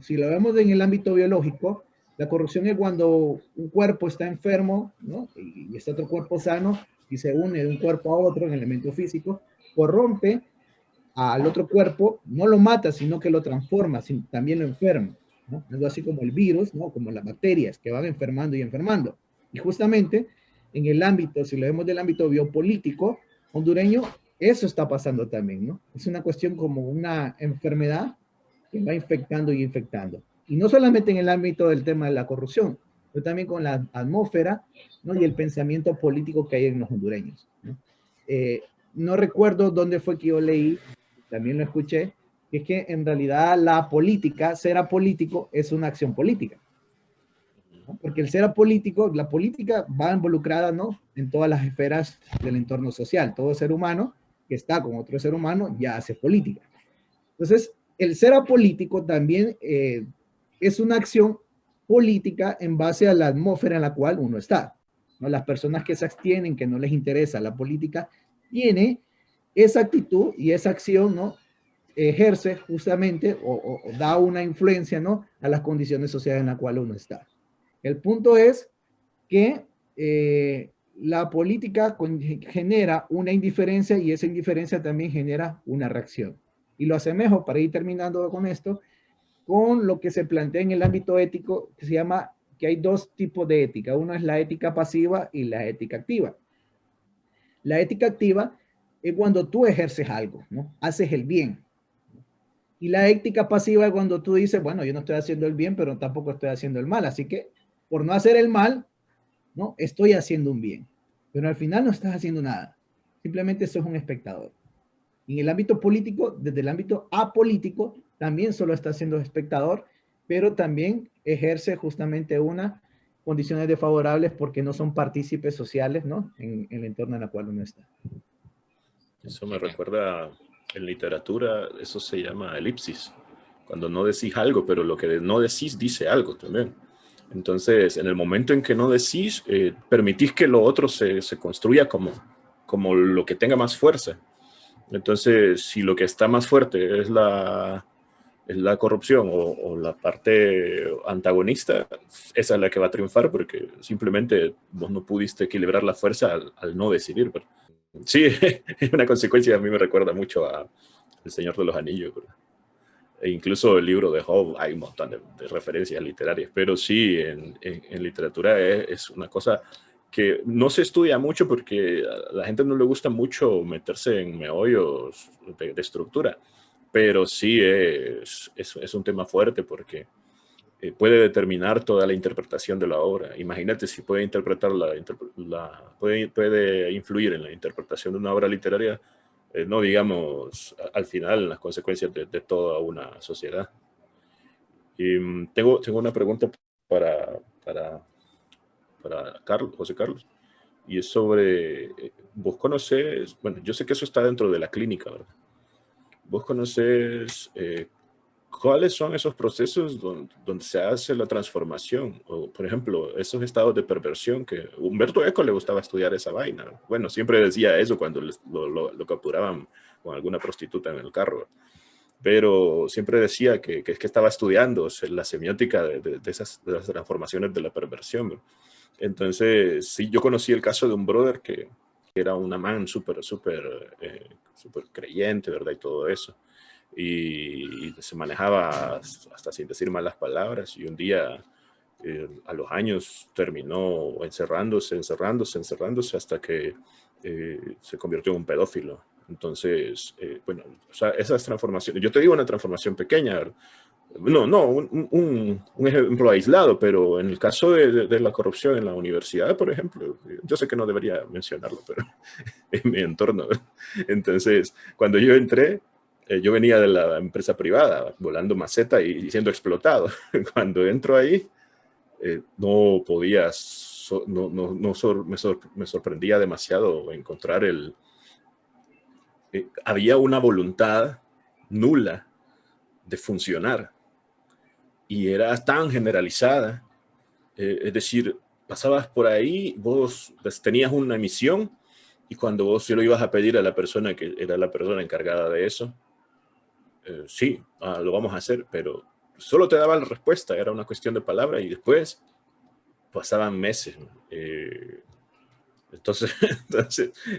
si lo vemos en el ámbito biológico, la corrupción es cuando un cuerpo está enfermo, ¿no? Y está otro cuerpo sano y se une de un cuerpo a otro en el elemento físico, corrompe al otro cuerpo, no lo mata, sino que lo transforma, también lo enferma, ¿no? Algo así como el virus, ¿no? Como las bacterias que van enfermando y enfermando. Y justamente en el ámbito, si lo vemos del ámbito biopolítico hondureño, eso está pasando también, ¿no? Es una cuestión como una enfermedad que va infectando y infectando. Y no solamente en el ámbito del tema de la corrupción, pero también con la atmósfera, ¿no? Y el pensamiento político que hay en los hondureños, ¿no? No recuerdo dónde fue que yo leí, también lo escuché, que es que en realidad la política, ser apolítico, es una acción política, ¿no? Porque el ser apolítico, la política va involucrada, ¿no? En todas las esferas del entorno social. Todo ser humano que está con otro ser humano ya hace política. Entonces, el ser apolítico también es una acción política en base a la atmósfera en la cual uno está, ¿no? Las personas que se abstienen, que no les interesa la política, tiene esa actitud y esa acción, ¿no? Ejerce justamente o da una influencia, ¿no? A las condiciones sociales en las cuales uno está. El punto es que la política genera una indiferencia y esa indiferencia también genera una reacción. Y lo asemejo, para ir terminando con esto, con lo que se plantea en el ámbito ético, que se llama que hay dos tipos de ética. Uno es la ética pasiva y la ética activa. La ética activa es cuando tú ejerces algo, ¿no? Haces el bien. Y la ética pasiva es cuando tú dices, bueno, yo no estoy haciendo el bien, pero tampoco estoy haciendo el mal. Así que por no hacer el mal, ¿no? Estoy haciendo un bien. Pero al final no estás haciendo nada. Simplemente sos un espectador. En el ámbito político, desde el ámbito apolítico, también solo está siendo espectador, pero también ejerce justamente unas condiciones desfavorables porque no son partícipes sociales, ¿no? En el entorno en el cual uno está. Eso me recuerda, en literatura, eso se llama elipsis. Cuando no decís algo, pero lo que no decís dice algo también. Entonces, en el momento en que no decís, permitís que lo otro se construya como lo que tenga más fuerza. Entonces, si lo que está más fuerte es la corrupción o la parte antagonista, esa es la que va a triunfar porque simplemente vos no pudiste equilibrar la fuerza al no decidir. Pero sí, es una consecuencia, a mí me recuerda mucho a El Señor de los Anillos. ¿Verdad? E incluso el libro de Job, hay un montón de referencias literarias, pero sí, en literatura es una cosa que no se estudia mucho porque a la gente no le gusta mucho meterse en meollos de estructura, pero sí es un tema fuerte porque puede determinar toda la interpretación de la obra. Imagínate si puede interpretar puede influir en la interpretación de una obra literaria, no digamos al final las consecuencias de toda una sociedad. Y tengo una pregunta para Carlos, José Carlos, y es sobre, vos conoces, bueno, yo sé que eso está dentro de la clínica, ¿verdad? Vos conoces cuáles son esos procesos donde se hace la transformación, o por ejemplo, esos estados de perversión que Humberto Eco le gustaba estudiar esa vaina. Bueno, siempre decía eso cuando lo capturaban con alguna prostituta en el carro, pero siempre decía que estaba estudiando la semiótica de las transformaciones de la perversión. Entonces, sí, yo conocí el caso de un brother que era una man súper creyente, ¿verdad? Y todo eso. Y se manejaba hasta sin decir malas palabras. Y un día, a los años, terminó encerrándose hasta que se convirtió en un pedófilo. Entonces, bueno, o sea, esas transformaciones, yo te digo una transformación pequeña, ¿verdad? No, un ejemplo aislado, pero en el caso de la corrupción en la universidad, por ejemplo, yo sé que no debería mencionarlo, pero en mi entorno. Entonces, cuando yo entré, yo venía de la empresa privada, volando maceta y siendo explotado. Cuando entro ahí, no podía, me sorprendía demasiado encontrar había una voluntad nula de funcionar. Y era tan generalizada, es decir, pasabas por ahí, vos tenías una misión y cuando vos se lo ibas a pedir a la persona que era la persona encargada de eso, sí, lo vamos a hacer, pero solo te daba la respuesta, era una cuestión de palabra y después pasaban meses. Entonces,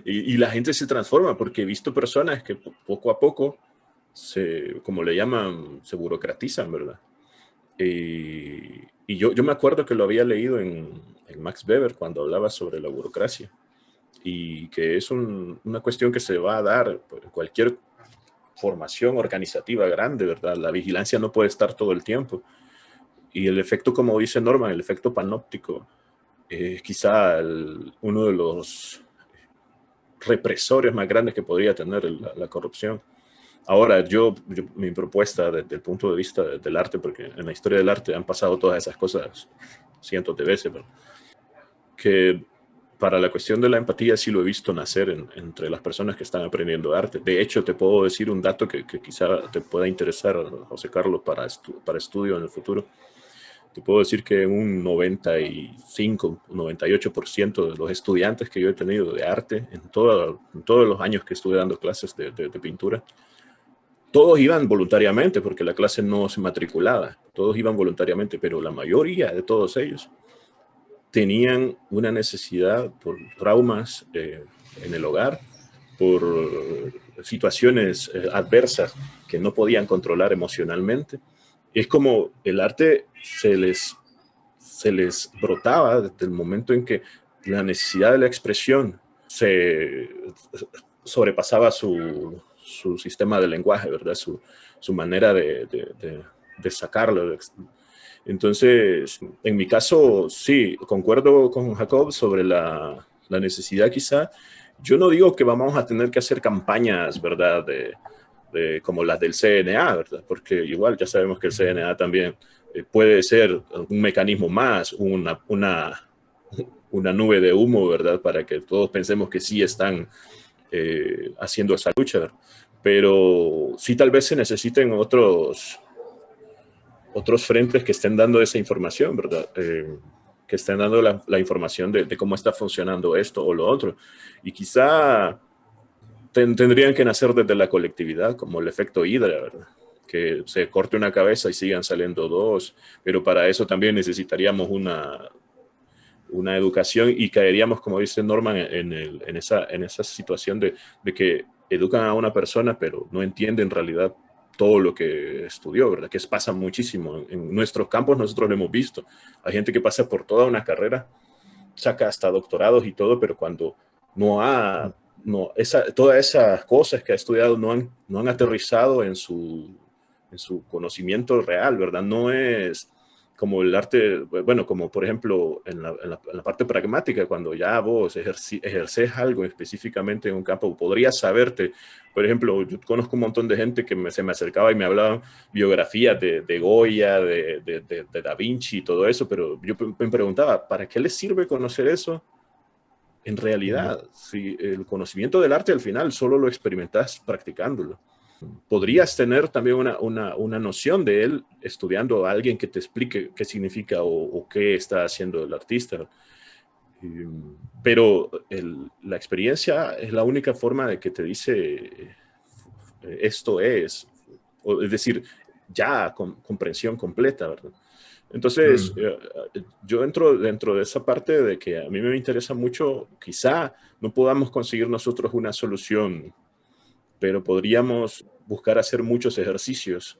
y la gente se transforma porque he visto personas que poco a poco como le llaman, se burocratizan, ¿verdad? Y yo me acuerdo que lo había leído en Max Weber cuando hablaba sobre la burocracia y que es una cuestión que se va a dar en cualquier formación organizativa grande, ¿verdad? La vigilancia no puede estar todo el tiempo. Y el efecto, como dice Norman, el efecto panóptico, es quizá uno de los represores más grandes que podría tener la corrupción. Ahora, mi propuesta desde el punto de vista del arte, porque en la historia del arte han pasado todas esas cosas cientos de veces, pero que para la cuestión de la empatía sí lo he visto nacer entre las personas que están aprendiendo arte. De hecho, te puedo decir un dato que quizá te pueda interesar, José Carlos, para estudio en el futuro. Te puedo decir que un 95, 98% de los estudiantes que yo he tenido de arte en todos los años que estuve dando clases de pintura, todos iban voluntariamente porque la clase no se matriculaba. Todos iban voluntariamente, pero la mayoría de todos ellos tenían una necesidad por traumas en el hogar, por situaciones adversas que no podían controlar emocionalmente. Es como el arte se les brotaba desde el momento en que la necesidad de la expresión se sobrepasaba su sistema de lenguaje, ¿verdad? Su manera de sacarlo. Entonces, en mi caso, sí, concuerdo con Jacob sobre la necesidad quizá. Yo no digo que vamos a tener que hacer campañas, ¿verdad? Como las del CNA, ¿verdad? Porque igual ya sabemos que el CNA también puede ser un mecanismo más, una nube de humo, ¿verdad? Para que todos pensemos que sí están haciendo esa lucha, ¿verdad? Pero sí tal vez se necesiten otros frentes que estén dando esa información, ¿verdad? Que estén dando la información de cómo está funcionando esto o lo otro. Y quizá tendrían que nacer desde la colectividad, como el efecto Hydra, ¿verdad? Que se corte una cabeza y sigan saliendo dos, pero para eso también necesitaríamos una educación y caeríamos, como dice Norman, en esa situación de que educan a una persona, pero no entienden en realidad todo lo que estudió, ¿verdad? Que pasa muchísimo. En nuestros campos nosotros lo hemos visto. Hay gente que pasa por toda una carrera, saca hasta doctorados y todo, pero cuando todas esas cosas que ha estudiado no han aterrizado en su conocimiento real, ¿verdad? No es como el arte, bueno, como por ejemplo en la parte pragmática, cuando ya vos ejerces algo específicamente en un campo, podrías saberte, por ejemplo, yo conozco un montón de gente que se me acercaba y me hablaban biografías de Goya, de Da Vinci y todo eso, pero yo me preguntaba, ¿para qué les sirve conocer eso? En realidad, si el conocimiento del arte al final solo lo experimentas practicándolo. Podrías tener también una noción de él estudiando a alguien que te explique qué significa o qué está haciendo el artista. Pero la experiencia es la única forma de que te dice esto es decir, ya comprensión completa, ¿verdad? Entonces, yo entro dentro de esa parte de que a mí me interesa mucho, quizá no podamos conseguir nosotros una solución, pero podríamos buscar hacer muchos ejercicios,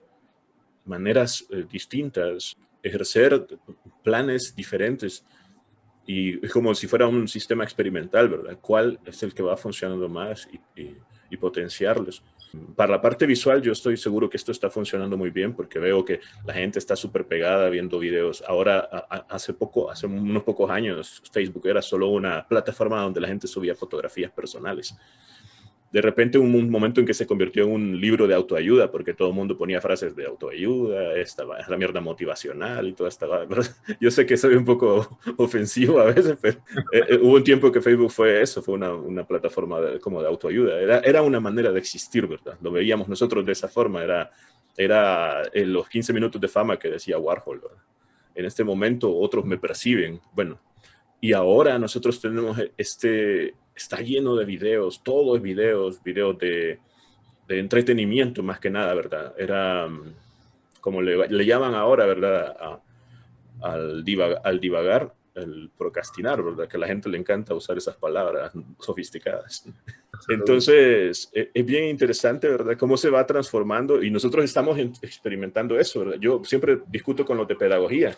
maneras distintas, ejercer planes diferentes y es como si fuera un sistema experimental, ¿verdad? ¿Cuál es el que va funcionando más y potenciarlos? Para la parte visual, yo estoy seguro que esto está funcionando muy bien porque veo que la gente está súper pegada viendo videos. Ahora, hace unos pocos años, Facebook era solo una plataforma donde la gente subía fotografías personales. De repente hubo un momento en que se convirtió en un libro de autoayuda, porque todo el mundo ponía frases de autoayuda, esta es la mierda motivacional y toda esta. Yo sé que soy un poco ofensivo a veces, pero hubo un tiempo que Facebook fue eso, fue una plataforma como de autoayuda. Era una manera de existir, ¿verdad? Lo veíamos nosotros de esa forma, era los 15 minutos de fama que decía Warhol, ¿verdad? En este momento otros me perciben, bueno, y ahora nosotros tenemos está lleno de videos, todo es videos de entretenimiento más que nada, ¿verdad? como le llaman ahora, ¿verdad? Al divagar, el procrastinar, ¿verdad? Que a la gente le encanta usar esas palabras sofisticadas. Entonces, es bien interesante, ¿verdad? Cómo se va transformando y nosotros estamos experimentando eso, ¿verdad? Yo siempre discuto con los de pedagogía.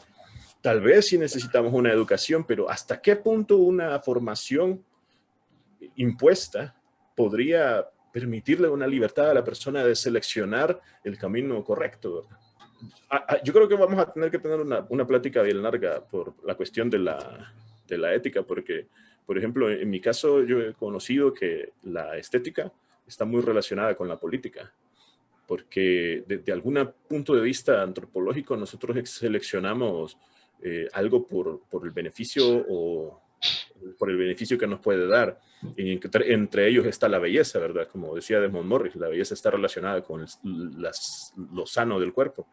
Tal vez sí necesitamos una educación, pero ¿hasta qué punto una formación impuesta podría permitirle una libertad a la persona de seleccionar el camino correcto, ¿verdad? Yo creo que vamos a tener que tener una plática bien larga por la cuestión de la ética, porque, por ejemplo, en mi caso yo he conocido que la estética está muy relacionada con la política, porque desde algún punto de vista antropológico nosotros seleccionamos algo por el beneficio o por el beneficio que nos puede dar. Y entre ellos está la belleza, ¿verdad? Como decía Desmond Morris, la belleza está relacionada con lo sano del cuerpo.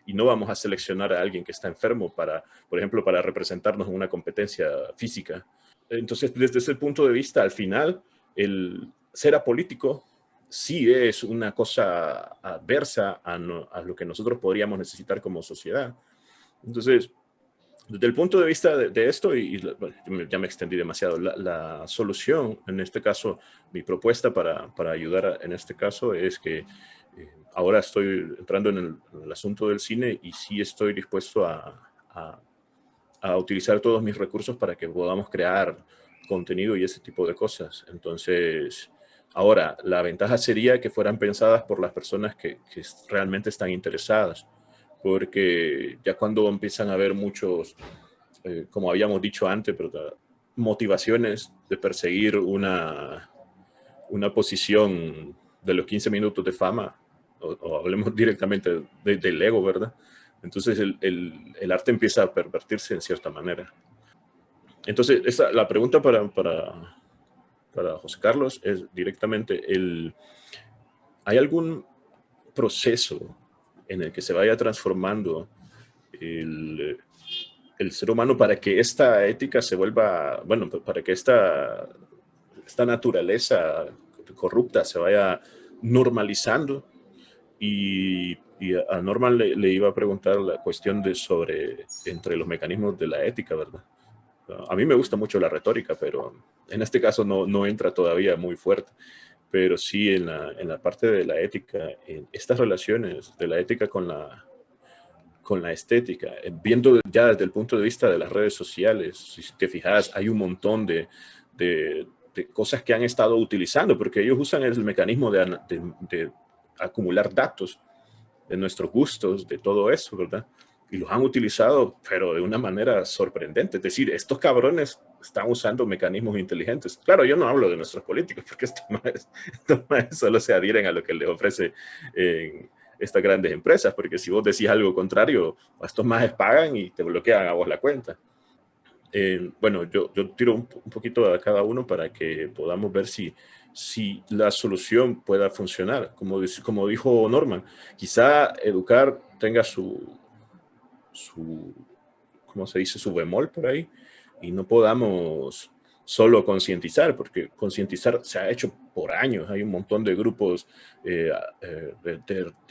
Y no vamos a seleccionar a alguien que está enfermo para, por ejemplo, para representarnos en una competencia física. Entonces, desde ese punto de vista, al final, el ser apolítico sí es una cosa adversa a lo que nosotros podríamos necesitar como sociedad. Entonces, desde el punto de vista de esto, bueno, ya me extendí demasiado, la solución, en este caso, mi propuesta para ayudar en este caso es que ahora estoy entrando en el asunto del cine y sí estoy dispuesto a utilizar todos mis recursos para que podamos crear contenido y ese tipo de cosas. Entonces, ahora, la ventaja sería que fueran pensadas por las personas que realmente están interesadas, porque ya cuando empiezan a haber muchos, como habíamos dicho antes, pero motivaciones de perseguir una posición de los 15 minutos de fama, o hablemos directamente del ego, ¿verdad? Entonces el arte empieza a pervertirse en cierta manera. Entonces, la pregunta para José Carlos es directamente, ¿hay algún proceso en el que se vaya transformando el ser humano para que esta ética se vuelva, bueno, para que esta naturaleza corrupta se vaya normalizando? Y a Norman le iba a preguntar la cuestión sobre entre los mecanismos de la ética, ¿verdad? A mí me gusta mucho la retórica, pero en este caso no entra todavía muy fuerte. Pero sí en la parte de la ética, en estas relaciones de la ética con la estética, viendo ya desde el punto de vista de las redes sociales, si te fijas, hay un montón de cosas que han estado utilizando, porque ellos usan el mecanismo de acumular datos de nuestros gustos, de todo eso, ¿verdad? Y los han utilizado, pero de una manera sorprendente. Es decir, estos cabrones están usando mecanismos inteligentes. Claro, yo no hablo de nuestros políticos, porque estos más solo se adhieren a lo que les ofrece estas grandes empresas, porque si vos decís algo contrario, estos más pagan y te bloquean a vos la cuenta. Bueno, yo tiro un poquito a cada uno para que podamos ver si la solución pueda funcionar. Como dijo Norman, quizá educar tenga su ¿cómo se dice? Su bemol por ahí, y no podamos solo concientizar, porque concientizar se ha hecho por años. Hay un montón de grupos de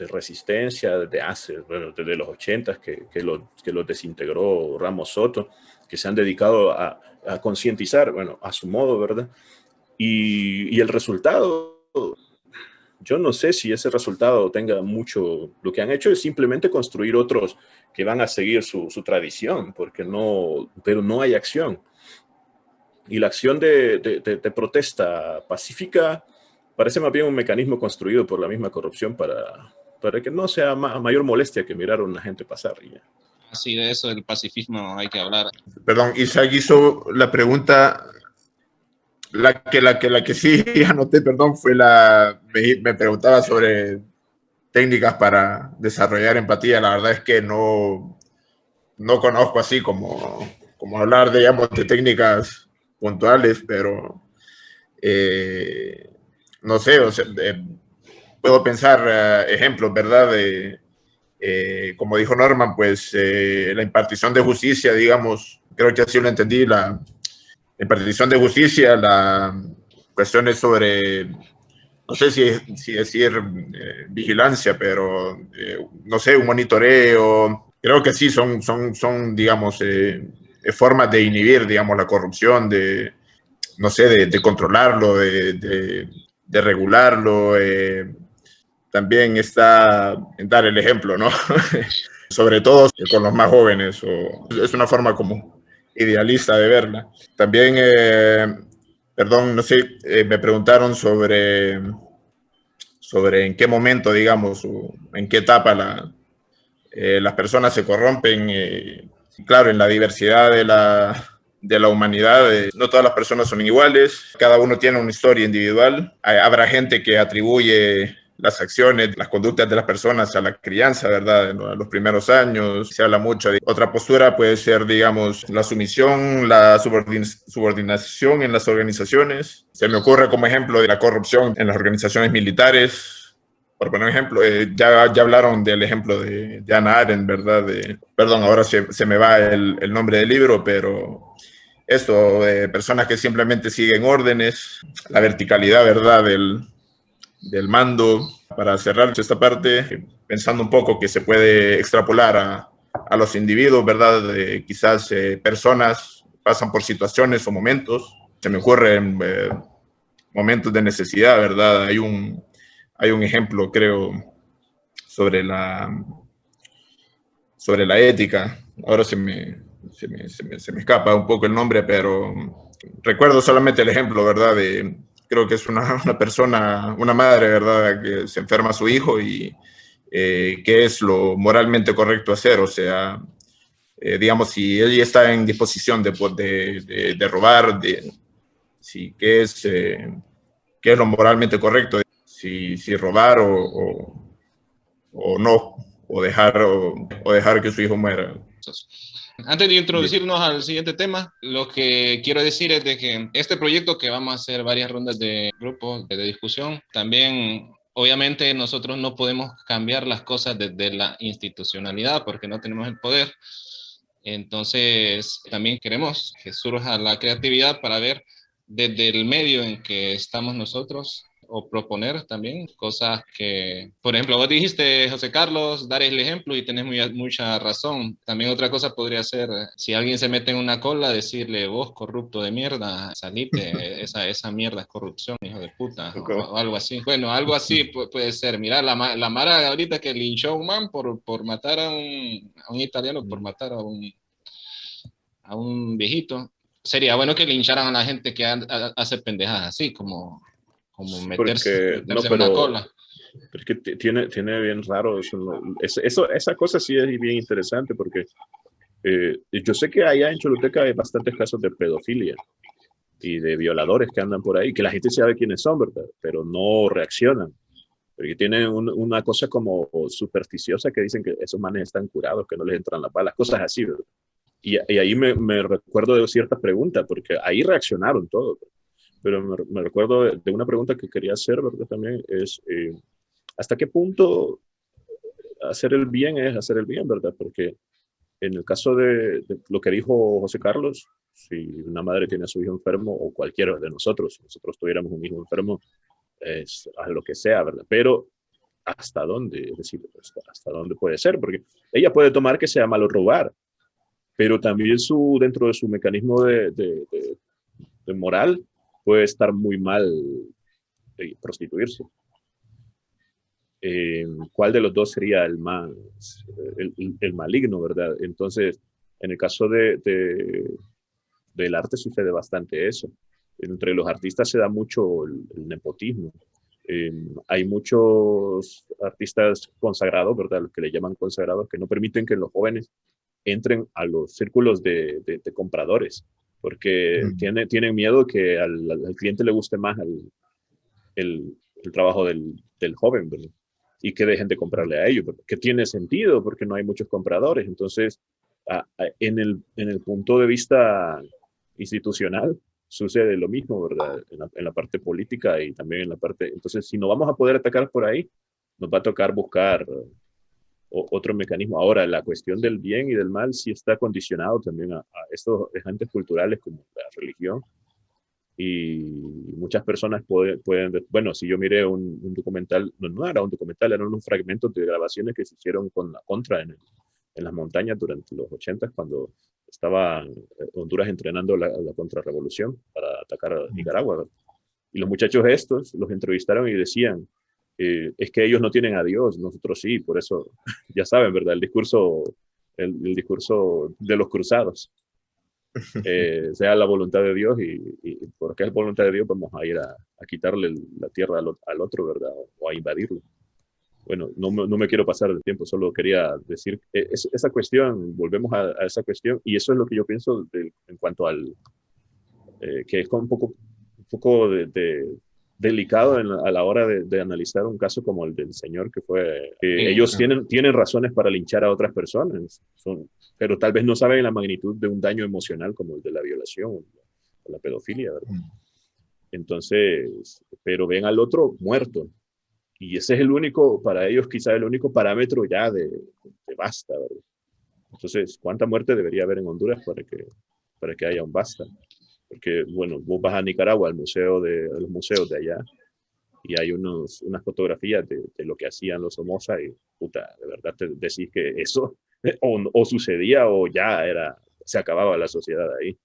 resistencia desde los 80 que los desintegró Ramos Soto, que se han dedicado a concientizar, bueno, a su modo, ¿verdad? Y el resultado, yo no sé si ese resultado tenga mucho. Lo que han hecho es simplemente construir otros que van a seguir su tradición, pero no hay acción. Y la acción de protesta pacífica parece más bien un mecanismo construido por la misma corrupción para que no sea mayor molestia que mirar a una gente pasar. Así de eso, del pacifismo hay que hablar. Perdón, Isaac hizo la pregunta, la que sí anoté, perdón, fue me preguntaba sobre técnicas para desarrollar empatía. La verdad es que no conozco así como hablar, digamos, de técnicas puntuales, pero no sé, o sea, puedo pensar ejemplos, ¿verdad? Como dijo Norman, pues la impartición de justicia, digamos, creo que así lo entendí, la impartición de justicia, las cuestiones sobre no sé si decir vigilancia, pero no sé, un monitoreo. Creo que sí, son digamos, formas de inhibir, digamos, la corrupción, no sé, de controlarlo, de regularlo. También está en dar el ejemplo, ¿no? Sobre todo con los más jóvenes, es una forma como idealista de verla. También, perdón, no sé, me preguntaron sobre en qué momento, digamos, o en qué etapa las personas se corrompen. Claro, en la diversidad de la humanidad, no todas las personas son iguales, cada uno tiene una historia individual. Habrá gente que atribuye las acciones, las conductas de las personas a la crianza, ¿verdad? En los primeros años se habla mucho de otra postura, puede ser, digamos, la sumisión, la subordinación en las organizaciones. Se me ocurre como ejemplo de la corrupción en las organizaciones militares. Por poner un ejemplo, ya hablaron del ejemplo de Hannah Arendt, ¿verdad? Perdón, ahora se me va el nombre del libro, pero esto, personas que simplemente siguen órdenes, la verticalidad, ¿verdad? Del mando. Para cerrar esta parte, pensando un poco que se puede extrapolar a los individuos, ¿verdad? Quizás personas pasan por situaciones o momentos, se me ocurren momentos de necesidad, ¿verdad? Hay un ejemplo, creo, sobre sobre la ética. Ahora se me escapa un poco el nombre, pero recuerdo solamente el ejemplo, ¿verdad? Creo que es una persona, una madre, ¿verdad? Que se enferma a su hijo y qué es lo moralmente correcto hacer. O sea, digamos, si ella está en disposición de robar, si, qué es lo moralmente correcto, si robar o no, o dejar que su hijo muera. Antes de introducirnos al siguiente tema, lo que quiero decir es de que este proyecto, que vamos a hacer varias rondas de grupos de discusión, también obviamente nosotros no podemos cambiar las cosas desde la institucionalidad porque no tenemos el poder. Entonces también queremos que surja la creatividad para ver desde el medio en que estamos nosotros, o proponer también cosas que, por ejemplo, vos dijiste, José Carlos, dar el ejemplo y tenés mucha razón. También otra cosa podría ser, si alguien se mete en una cola, decirle, vos corrupto de mierda, salite, esa mierda es corrupción, hijo de puta, o algo así. Bueno, algo así puede ser. Mira, la Mara ahorita que linchó a un man por matar a un italiano, por matar a un viejito. Sería bueno que lincharan a la gente que hace pendejadas así, como meterse en una cola. Pero es que tiene bien raro esa cosa. Sí es bien interesante porque yo sé que allá en Choluteca hay bastantes casos de pedofilia y de violadores que andan por ahí, que la gente sabe quiénes son, ¿verdad? Pero no reaccionan. Porque tienen una cosa como supersticiosa que dicen que esos manes están curados, que no les entran las balas, cosas así, ¿verdad? Y ahí me recuerdo de ciertas preguntas, porque ahí reaccionaron todos. Pero me recuerdo de una pregunta que quería hacer, ¿verdad? También es, ¿hasta qué punto hacer el bien es hacer el bien, ¿verdad? Porque en el caso de lo que dijo José Carlos, si una madre tiene a su hijo enfermo, o cualquiera de nosotros, si nosotros tuviéramos un hijo enfermo, es a lo que sea, ¿verdad? Pero ¿hasta dónde? Es decir, ¿hasta dónde puede ser? Porque ella puede tomar que sea malo robar, pero también dentro de su mecanismo de moral puede estar muy mal prostituirse. ¿Cuál de los dos sería el más, el maligno, verdad? Entonces, en el caso del arte sucede bastante eso. Entre los artistas se da mucho el nepotismo. Hay muchos artistas consagrados, ¿verdad? Los que le llaman consagrados, que no permiten que los jóvenes entren a los círculos de compradores, porque tienen miedo que al cliente le guste más el trabajo del joven, ¿verdad? Y que dejen de comprarle a ellos, que tiene sentido porque no hay muchos compradores. Entonces, en el punto de vista institucional, sucede lo mismo, ¿verdad? En la parte política y también en la parte... Entonces, si no vamos a poder atacar por ahí, nos va a tocar buscar otro mecanismo. Ahora, la cuestión del bien y del mal sí está condicionado también a estos agentes culturales como la religión, y muchas personas pueden, bueno, si yo miré un documental, no era un documental, eran unos fragmentos de grabaciones que se hicieron con la Contra en las montañas durante los 80 cuando estaba Honduras entrenando la contrarrevolución para atacar a Nicaragua, ¿verdad? Y los muchachos estos los entrevistaron y decían, es que ellos no tienen a Dios, nosotros sí, por eso, ya saben, ¿verdad? El discurso de los cruzados. Sea la voluntad de Dios y porque es voluntad de Dios vamos a ir a quitarle la tierra al otro, ¿verdad? O a invadirlo. Bueno, no me quiero pasar el tiempo, solo quería decir esa cuestión, volvemos a esa cuestión y eso es lo que yo pienso en cuanto al que es un poco delicado a la hora de analizar un caso como el del señor que fue, ellos tienen razones para linchar a otras personas, pero tal vez no saben la magnitud de un daño emocional como el de la violación o la pedofilia, ¿verdad? Entonces, pero ven al otro muerto. Y ese es el único, para ellos quizá el único parámetro ya de basta, ¿verdad? Entonces, ¿cuánta muerte debería haber en Honduras para que haya un basta? Porque, bueno, vos vas a Nicaragua, a los museos de allá, y hay unas fotografías de lo que hacían los Somoza, y puta, de verdad te decís que eso o sucedía o ya se acababa la sociedad ahí.